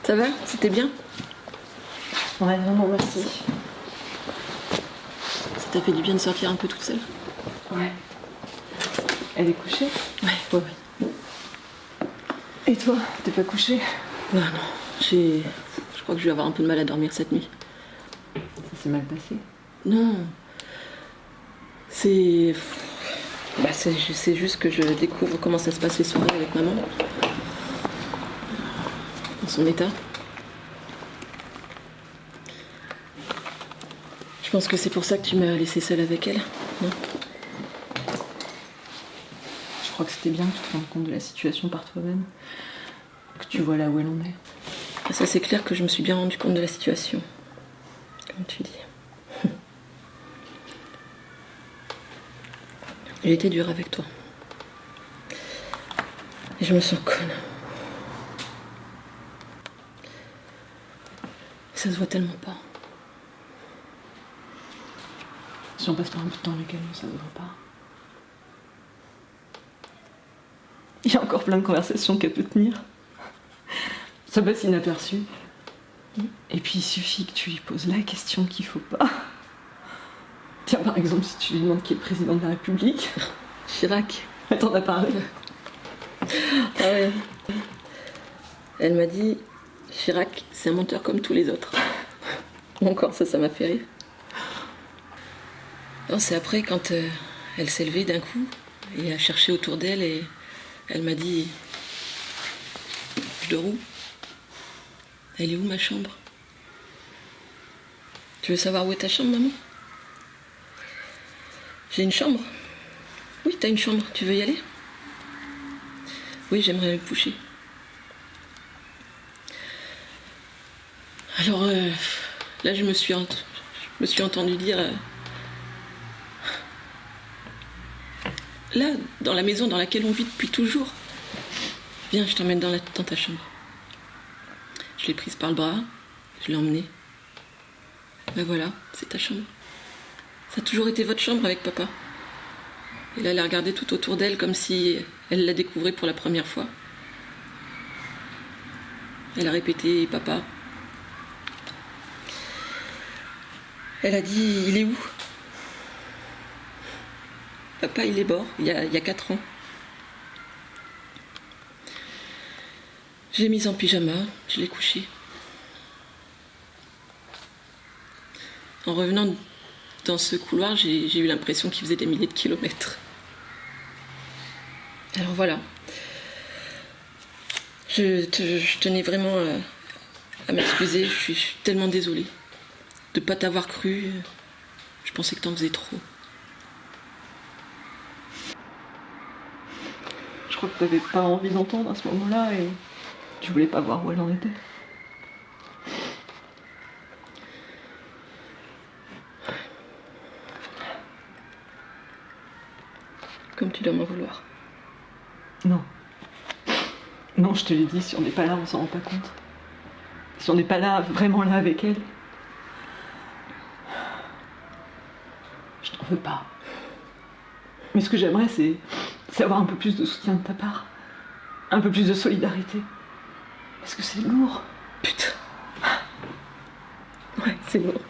Ça va? C'était bien? Ouais, vraiment, merci. Ça t'a fait du bien de sortir un peu toute seule? Ouais. Elle est couchée? Ouais. Et toi, t'es pas couchée? Bah non, je crois que je vais avoir un peu de mal à dormir cette nuit. Ça s'est mal passé? Non. C'est juste que je découvre comment ça se passe les soirées avec maman. Dans son état. Je pense que c'est pour ça que tu m'as laissée seule avec elle, non? Je crois que c'était bien que tu te rendes compte de la situation par toi-même. Que tu vois là où elle en est. Ça, c'est clair que je me suis bien rendu compte de la situation. Comme tu dis. J'ai été dure avec toi. Et je me sens conne. Ça se voit tellement pas. Si on passe pas un peu de temps avec elle, ça ne va pas. Il y a encore plein de conversations qu'elle peut tenir. Ça passe inaperçu. Et puis il suffit que tu lui poses la question qu'il faut pas. Tiens, par exemple, si tu lui demandes qui est le président de la République. Chirac. T'en as parlé. Ah ouais. Elle m'a dit, Chirac, c'est un menteur comme tous les autres. Encore ça m'a fait rire. Non, c'est après, quand elle s'est levée d'un coup, et a cherché autour d'elle, et elle m'a dit, je dors où? Elle est où ma chambre? Tu veux savoir où est ta chambre, maman? J'ai une chambre. Oui, t'as une chambre, tu veux y aller? Oui, j'aimerais me coucher. Alors là, je me suis entendue dire... là, dans la maison dans laquelle on vit depuis toujours, viens, je t'emmène dans ta chambre. Je l'ai prise par le bras, je l'ai emmenée. Ben voilà, c'est ta chambre. Ça a toujours été votre chambre avec papa. Et là, elle a regardé tout autour d'elle comme si elle la découvrait pour la première fois. Elle a répété « papa ». Elle a dit « il est où ?» Papa, il est mort, il y a 4 ans. Je l'ai mise en pyjama, je l'ai couchée. En revenant dans ce couloir, j'ai eu l'impression qu'il faisait des milliers de kilomètres. Alors voilà. Je tenais vraiment à m'excuser, je suis tellement désolée de ne pas t'avoir cru. Je pensais que t'en faisais trop. Je crois que t'avais pas envie d'entendre à ce moment-là et tu voulais pas voir où elle en était. Comme tu dois m'en vouloir. Non. Non, je te l'ai dit, si on n'est pas là, on s'en rend pas compte. Si on n'est pas là, vraiment là avec elle, je t'en veux pas. Mais ce que j'aimerais, c'est avoir un peu plus de soutien de ta part. Un peu plus de solidarité. Parce que c'est lourd. Putain. Ouais, c'est lourd.